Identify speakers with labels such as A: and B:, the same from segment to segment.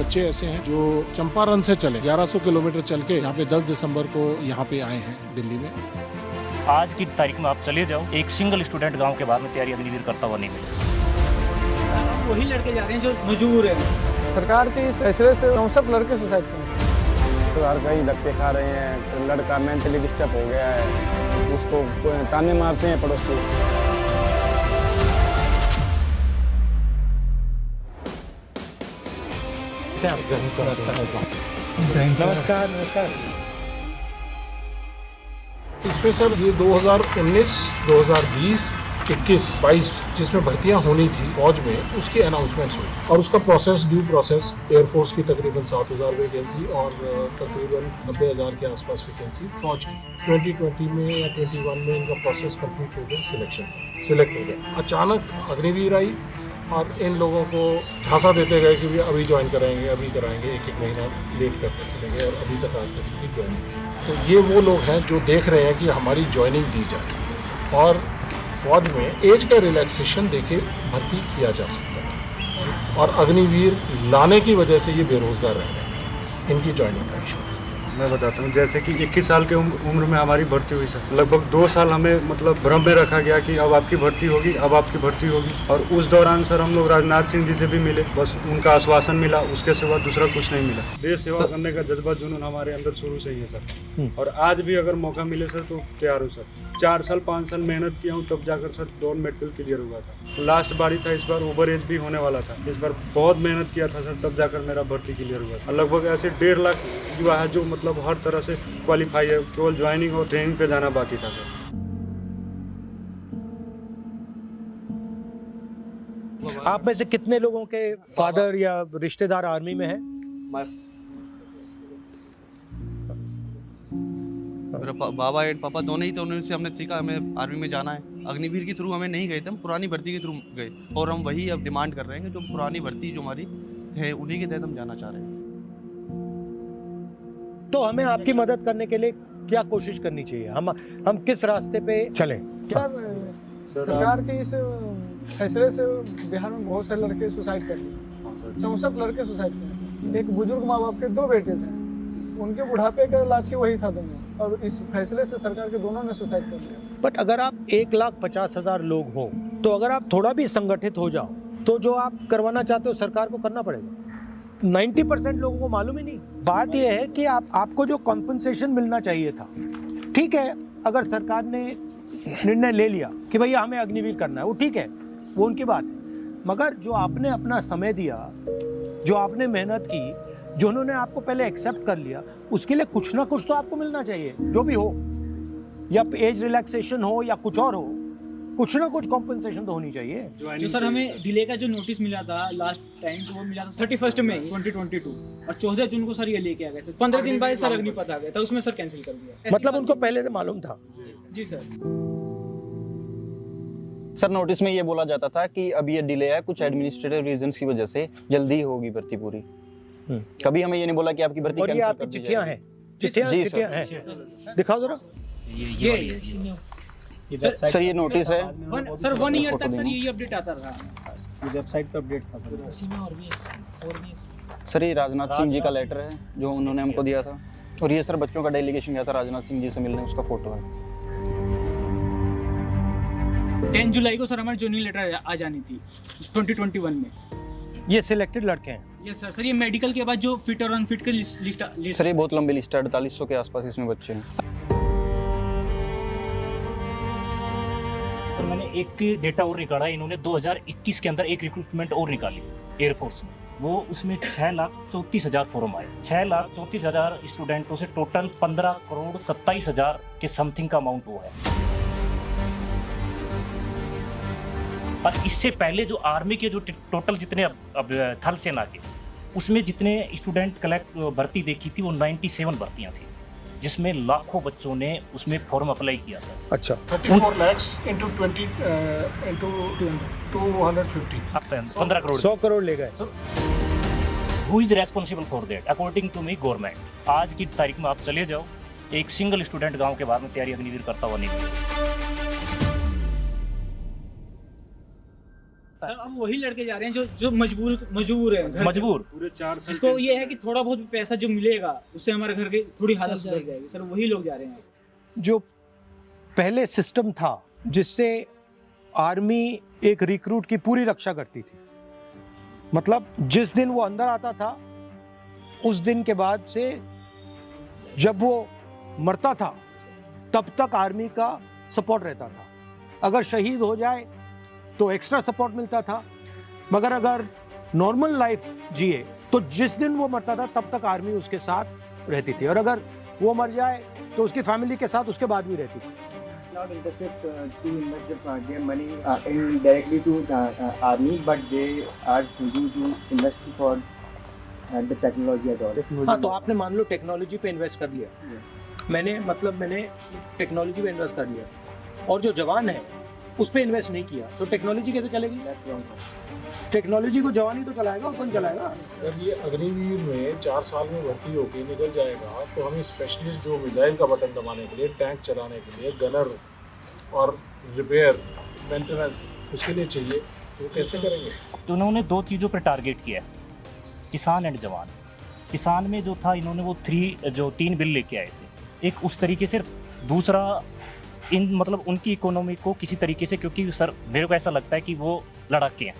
A: बच्चे ऐसे हैं जो चंपारण से चले 1100 किलोमीटर चल के यहाँ पे 10 दिसंबर को यहाँ पे आए हैं दिल्ली में।
B: आज की तारीख में आप चले जाओ, एक सिंगल स्टूडेंट गांव के बाहर में तैयारी अग्निवीर करता हुआ नहीं मिलेगा।
C: वही लड़के जा रहे हैं जो मजबूर हैं।
D: सरकार के इस फैसले से 64 लड़के सुसाइड करें।
E: तो हर कहीं धक्के खा रहे हैं, तो लड़का मेंटली डिस्टर्ब हो गया है, उसको ताने मारते हैं पड़ोसी।
D: नमस्कार नमस्कार।
A: इसमें सर ये 2019, 2020, 21, 22 जिसमें भर्तियां होनी थी फौज में, उसकी अनाउंसमेंट्स हुई और उसका प्रोसेस, ड्यू प्रोसेस, एयरफोर्स की तकरीबन 7,000 वैकेंसी और तकरीबन 90,000 के आसपास वैकेंसी फौज की 2020 में या 21 में इनका प्रोसेस कंप्लीट हो गया, सिलेक्ट हो गया। अचानक अग्निवीर आई और इन लोगों को झांसा देते गए कि अभी ज्वाइन कराएंगे, अभी कराएंगे, एक महीना लेट करते चलेंगे और अभी तक आज तक की ज्वाइनिंग की। तो ये वो लोग हैं जो देख रहे हैं कि हमारी ज्वाइनिंग दी जाए और फौज में एज का रिलैक्सेशन देके भर्ती किया जा सकता है और अग्निवीर लाने की वजह से ये बेरोजगार रह रहे हैं। इनकी ज्वाइनिंग का इशू
F: मैं बताता हूँ, जैसे कि 21 साल के उम्र में हमारी भर्ती हुई सर। लगभग 2 साल हमें मतलब भ्रम में रखा गया कि अब आपकी भर्ती होगी, अब आपकी भर्ती होगी। और उस दौरान सर हम लोग राजनाथ सिंह जी से भी मिले, बस उनका आश्वासन मिला, उसके सिवा दूसरा कुछ नहीं मिला। देश सेवा करने का जज्बा जुनून हमारे अंदर शुरू से ही है सर, और आज भी अगर मौका मिले सर तो तैयार हूँ सर। 4 साल 5 साल मेहनत किया हूँ, तब जाकर सर डॉन मेडिकल क्लियर हुआ था। लास्ट बारी था, इस बार ओवर एज भी होने वाला था। इस बार बहुत मेहनत किया था सर, तब जाकर मेरा भर्ती क्लियर हुआ था। लगभग ऐसे 1.5 लाख युवा है जो मतलब हर तरह से क्वालिफाई है, केवल ज्वाइनिंग और ट्रेनिंग पे जाना बाकी था सर।
G: आप में से कितने लोगों के फादर या रिश्तेदार आर्मी में हैं?
H: मेरा बाबा एंड पापा दोनों ही थे, उनसे हमने सीखा हमें आर्मी में जाना है। अग्निवीर के थ्रू हमें नहीं गए थे, हम पुरानी भर्ती के थ्रू गए और हम वही अब डिमांड कर रहे हैं कि जो पुरानी भर्ती जो हमारी है उन्हीं के तहत हम जाना चाह रहे हैं।
G: तो हमें आपकी मदद करने के लिए क्या कोशिश करनी चाहिए? हम किस रास्ते पे चलें?
D: सर सरकार के इस फैसले से बिहार में बहुत सारे लड़के सुसाइड कर लिए। 64 लड़के सुसाइड कर। एक बुजुर्ग माँ बाप के 2 बेटे थे, उनके बुढ़ापे का लाठी वही था दोनों, और इस फैसले से सरकार के दोनों ने सुसाइड कर लिया।
G: बट अगर आप 1,50,000 लोग हो, तो अगर आप थोड़ा भी संगठित हो जाओ तो जो आप करवाना चाहते हो सरकार को करना पड़ेगा। 90% लोगों को मालूम ही नहीं। बात यह है कि आपको जो कॉम्पनसेशन मिलना चाहिए था, ठीक है, अगर सरकार ने निर्णय ले लिया कि भैया हमें अग्निवीर करना है, वो ठीक है, वो उनकी बात है। मगर जो आपने अपना समय दिया, जो आपने मेहनत की, जो उन्होंने आपको पहले एक्सेप्ट कर लिया, उसके लिए कुछ ना कुछ तो आपको मिलना चाहिए, जो भी हो, या एज रिलैक्सेशन हो या कुछ और हो, कुछ ना कुछ कॉम्पनसेशन तो होनी चाहिए।
C: जो सर हमें डिले का जो नोटिस मिला था लास्ट टाइम, तो वो मिला था 31 मई 2022 और 14 जून को सर ये लेके आ गए थे। 15 दिन बाद सर अग्निपथ आ गया था, उसमें सर कैंसिल कर दिया।
G: मतलब उनको पहले से मालूम था?
C: जी सर।
I: सर नोटिस में ये बोला जाता था कि अब ये डिले है कुछ एडमिनिस्ट्रेटिव रीजंस की वजह से, जल्दी होगी भर्ती पूरी। कभी हमें ये नहीं बोला कि आपकी भर्ती कैंसिल कर दी
G: चिट्ठियां हैं? चिट्ठियां हैं, दिखाओ जरा।
I: सर ये नोटिस है
C: सर 1 ईयर तक सर यही अपडेट आता रहा।
D: वेबसाइट पे अपडेट था।
I: सर ये राजनाथ सिंह जी का लेटर है जो उन्होंने हमको दिया था, और ये सर बच्चों का डेलीगेशन गया था राजनाथ सिंह जी से मिलने, उसका फोटो है।
C: 10 जुलाई को सर हमारी ज्वाइनिंग लेटर आ जानी थी 2021 में।
G: ये सिलेक्टेड लड़के हैं?
C: Yes sir. सर ये मेडिकल के बाद जो फिट और अनफिट के लिस्ट
I: सर ये बहुत लंबी लिस्ट है, 4800 के आसपास इसमें बच्चे हैं।
B: सर मैंने एक डेटा और निकाला, इन्होंने 2021 के अंदर एक रिक्रूटमेंट और निकाली एयरफोर्स में, वो उसमें 6,34,000 फॉर्म आए। 6,34,000 स्टूडेंटों से टोटल 15,27,000 के समथिंग का अमाउंट वो है। और इससे पहले जो आर्मी के जो टोटल जितने अब थल सेना के, उसमें जितने स्टूडेंट भर्ती देखी थी वो 97 भर्तियां थी, जिसमें लाखों बच्चों ने उसमें फॉर्म अप्लाई किया था।
G: अच्छा।
A: 34 lakhs into 20 into 250
B: 15 crore
G: 100 crore ले गए।
B: Who is responsible for that? According to me government. आज की तारीख में आप चले जाओ, एक सिंगल स्टूडेंट गांव के बाहर में तैयारी अग्निवीर करता हुआ नहीं मिलेगा।
G: सकता है।
C: अब वही लड़के जा रहे हैं जो मजबूर है घर के।
B: मजबूर
F: पूरे 4 साल
C: जिसको ये है कि थोड़ा बहुत पैसा जो मिलेगा उससे हमारे घर की थोड़ी हालत सुधर जाएगी, सर वही लोग जा रहे हैं।
G: जो पहले सिस्टम था जिससे आर्मी एक रिक्रूट की पूरी रक्षा करती थी, मतलब जिस दिन वो अंदर आता था उस दिन के बाद से जब वो मरता था तब तक आर्मी का सपोर्ट रहता था। अगर शहीद हो जाए तो एक्स्ट्रा सपोर्ट मिलता था, मगर अगर नॉर्मल लाइफ जिए तो जिस दिन वो मरता था तब तक आर्मी उसके साथ रहती थी, और अगर वो मर जाए तो उसकी फैमिली के साथ उसके बाद भी रहती थी।
J: Not interested to invest their money in directly to army, but they are choosing to invest for the technology at all.
G: हाँ, तो आपने मान लो टेक्नोलॉजी पे इन्वेस्ट कर लिया, मैंने टेक्नोलॉजी पे इन्वेस्ट कर लिया, और जो जवान है उस पे इन्वेस्ट नहीं किया, तो टेक्नोलॉजी कैसे चलेगी? टेक्नोलॉजी को जवान ही तो चलाएगा, और कौन चलाएगा?
A: अगर ये अग्निवीर में 4 साल में भर्ती होकर निकल जाएगा तो हमें स्पेशलिस्ट जो मिसाइल का बटन दबाने के लिए, टैंक चलाने के लिए, गनर और रिपेयर मेंटेनेंस उसके लिए चाहिए, तो कैसे करेंगे?
B: तो उन्होंने 2 चीज़ों पर टारगेट किया है, किसान एंड जवान। किसान में जो था इन्होंने वो 3 बिल लेके आए थे, एक उस तरीके से, दूसरा इन मतलब उनकी इकोनॉमी को किसी तरीके से, क्योंकि सर मेरे को ऐसा लगता है कि वो लड़ाके हैं,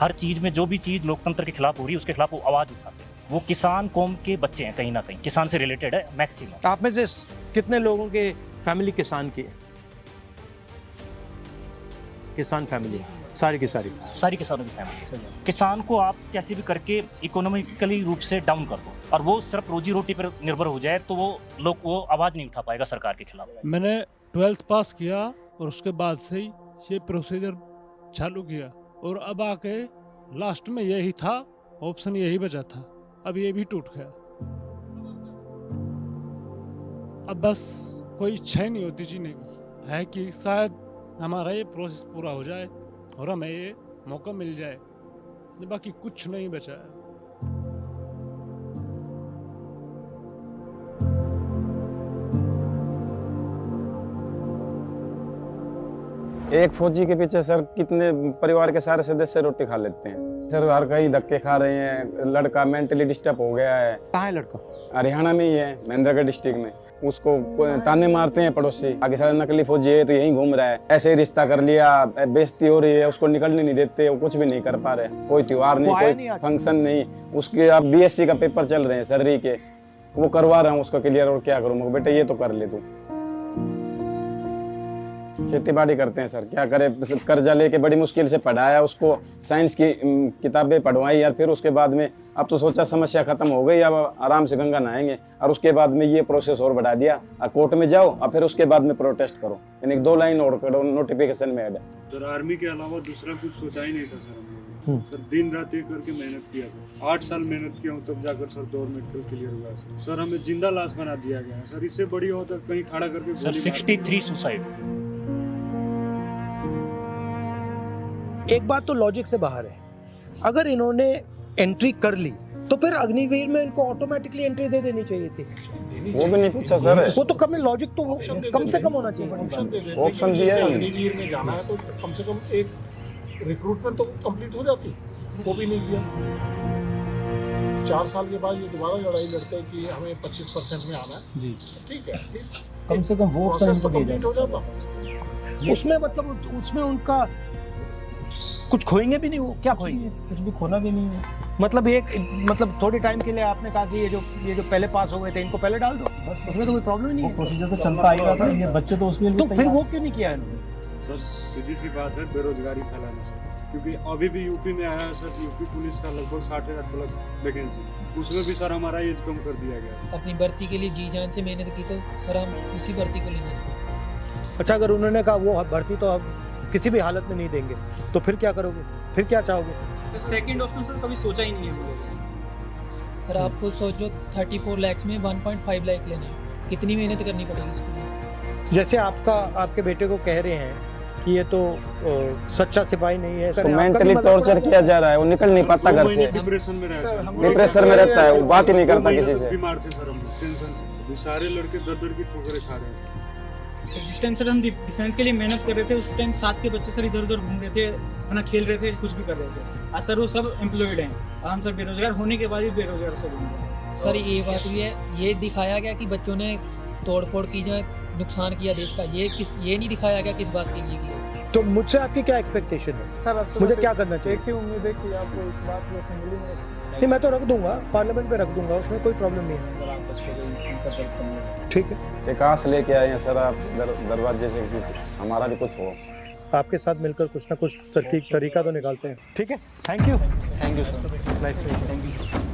B: हर चीज़ में जो भी चीज़ लोकतंत्र के खिलाफ हो रही है उसके खिलाफ वो आवाज़ उठाते हैं। वो किसान कौम के बच्चे हैं, कहीं ना कहीं किसान से रिलेटेड है मैक्सिमम।
G: आप में से कितने लोगों के फैमिली किसान की है? किसान फैमिली सारी की सारी
B: किसानों की फैमिली। किसान को आप कैसे भी करके इकोनॉमिकली रूप से डाउन कर दो और वो सिर्फ रोजी रोटी पर निर्भर हो जाए तो वो आवाज़ नहीं उठा पाएगा सरकार के खिलाफ।
K: मैंने 12th पास किया और उसके बाद से ही ये प्रोसीजर चालू किया, और अब आके लास्ट में यही था, ऑप्शन यही बचा था, अब ये भी टूट गया। अब बस कोई इच्छा ही नहीं होती जीने की, है कि शायद हमारा ये प्रोसेस पूरा हो जाए और हमें ये मौका मिल जाए, बाकी कुछ नहीं बचा है।
E: एक फौजी के पीछे सर कितने परिवार के सारे सदस्य रोटी खा लेते हैं सर, हर कहीं धक्के खा रहे हैं। लड़का मेंटली डिस्टर्ब हो गया है।
G: कहाँ है लड़का?
E: हरियाणा में ही है, महेंद्रगढ़ डिस्ट्रिक्ट में। उसको ताने मारते हैं पड़ोसी, आगे सारा नकली फौजी है तो यहीं घूम रहा है, ऐसे ही रिश्ता कर लिया, बेइज्जती हो रही है, उसको निकलने नहीं देते, वो कुछ भी नहीं कर पा रहे, कोई त्योहार नहीं, कोई फंक्शन नहीं। उसके अब BSc का पेपर चल रहे हैं सर्री के, वो करवा रहा हूँ उसको क्लियर, और क्या करूँ बेटा ये तो कर ले तू। खेती बाड़ी करते हैं सर, क्या करे, कर्जा लेके बड़ी मुश्किल से पढ़ाया उसको, साइंस की किताबें पढ़वाई यार, फिर उसके बाद में अब तो सोचा समस्या खत्म हो गई, अब आराम से गंगा नहाएंगे, और उसके बाद में ये प्रोसेस और बढ़ा दिया, कोर्ट में जाओ और फिर उसके बाद में प्रोटेस्ट करो, यानी 2 लाइन और करो नोटिफिकेशन में ऐड।
F: सर आर्मी के अलावा दूसरा कुछ सोचा ही नहीं था सर हम लोगों ने। सर दिन रात एक करके मेहनत किया था, 8 साल मेहनत किया हूँ तब जाकर सर 2 मेडिकल क्लियर हुआ। सर हमें जिंदा लाश बना दिया गया है सर, इससे बड़ी हो तो कहीं खड़ा करके
B: सर 63 सुसाइड।
G: एक बात तो लॉजिक से बाहर है, अगर इन्होंने एंट्री कर ली तो फिर अग्निवीर में इनको ऑटोमेटिकली एंट्री दे देनी चाहिए थी।
E: वो भी नहीं पूछा सर,
G: वो तो कम लॉजिक तो कम से कम होना चाहिए।
E: ऑप्शन दिया ही नहीं।
A: अग्निवीर में जाना है तो कम से कम एक रिक्रूटमेंट तो कंप्लीट हो जाती, वो भी नहीं किया। 4 साल के बाद ये दोबारा लड़ाई लड़ते हैं कि हमें 25% में आना है जी, ठीक है,
B: कम से कम वो
A: प्रोसेस तो कंप्लीट हो जाता।
G: उसमें मतलब उसमें उनका कुछ खोएंगे भी नहीं, वो क्या खोएंगे?
B: कुछ भी खोना भी नहीं है।
G: मतलब थोड़ी टाइम के लिए आपने कहा कि ये जो पहले पास हो गए थे इनको पहले डाल दो, उसमें तो कोई प्रॉब्लम ही नहीं है,
B: प्रोसीजर तो चलता आएगा था, ये बच्चे तो उसके लिए
G: तो फिर वो क्यों नहीं किया इन्होंने?
F: सर सीधी सी बात है, बेरोजगारी फैलाना सर, क्योंकि अभी भी यूपी में आया है सर, यूपी पुलिस का लगभग 60,000 प्लस वैकेंसी, उसमें भी सर हमारा एज कम कर दिया गया।
L: अपनी भर्ती के लिए जी जान से मेहनत की तो सर हम उसी भर्ती को लेना चाहिए।
G: अच्छा, अगर उन्होंने कहा वो भर्ती तो अब किसी भी हालत में नहीं देंगे तो फिर क्या करोगे, फिर क्या चाहोगे?
C: तो सेकंड ऑप्शन सर कभी सोचा ही नहीं है
L: सर। आप खुद सोच लो 34 लाख में 1.5 लाख लेने, कितनी मेहनत करनी पड़ेगी इसको।
G: जैसे आपके बेटे को कह रहे हैं कि ये तो सच्चा सिपाही नहीं है,
E: तो मेंटली टॉर्चर किया जा रहा है, वो निकल नहीं पाता घर से,
F: डिप्रेशन में
E: रहता है, वो बात ही नहीं करता किसी से।
F: बीमार थे सर हम, टेंशन से, सारे लड़के दर की ठोकरें खा रहे हैं।
C: जिस टाइम सर हम डिफेंस के लिए मेहनत कर रहे थे उस टाइम साथ के बच्चे सर इधर उधर घूम रहे थे, अपना खेल रहे थे, कुछ भी कर रहे थे। आज सर वो सब एम्प्लॉयड हैं और हम सर बेरोजगार होने के बाद भी बेरोजगार सर घूम रहे हैं।
L: सर ये बात भी है, ये दिखाया गया कि बच्चों ने तोड़फोड़ की जो नुकसान किया देश का, ये नहीं दिखाया गया किस बात के लिए किया।
G: तो मुझसे आपकी क्या एक्सपेक्टेशन है?
D: सर अब
G: मुझे क्या करना चाहिए?
D: एक ही उम्मीद है कि आप इस बात को असेंबली में
G: नहीं, मैं तो रख दूंगा, पार्लियामेंट में रख दूंगा, उसमें कोई प्रॉब्लम नहीं है। ठीक है,
E: एक आस लेके आए हैं सर आप दरवाजे से कि हमारा भी कुछ हो।
G: आपके साथ मिलकर कुछ ना कुछ तरीका तो निकालते हैं। ठीक है, thank you
I: thank you sir.
G: Nice.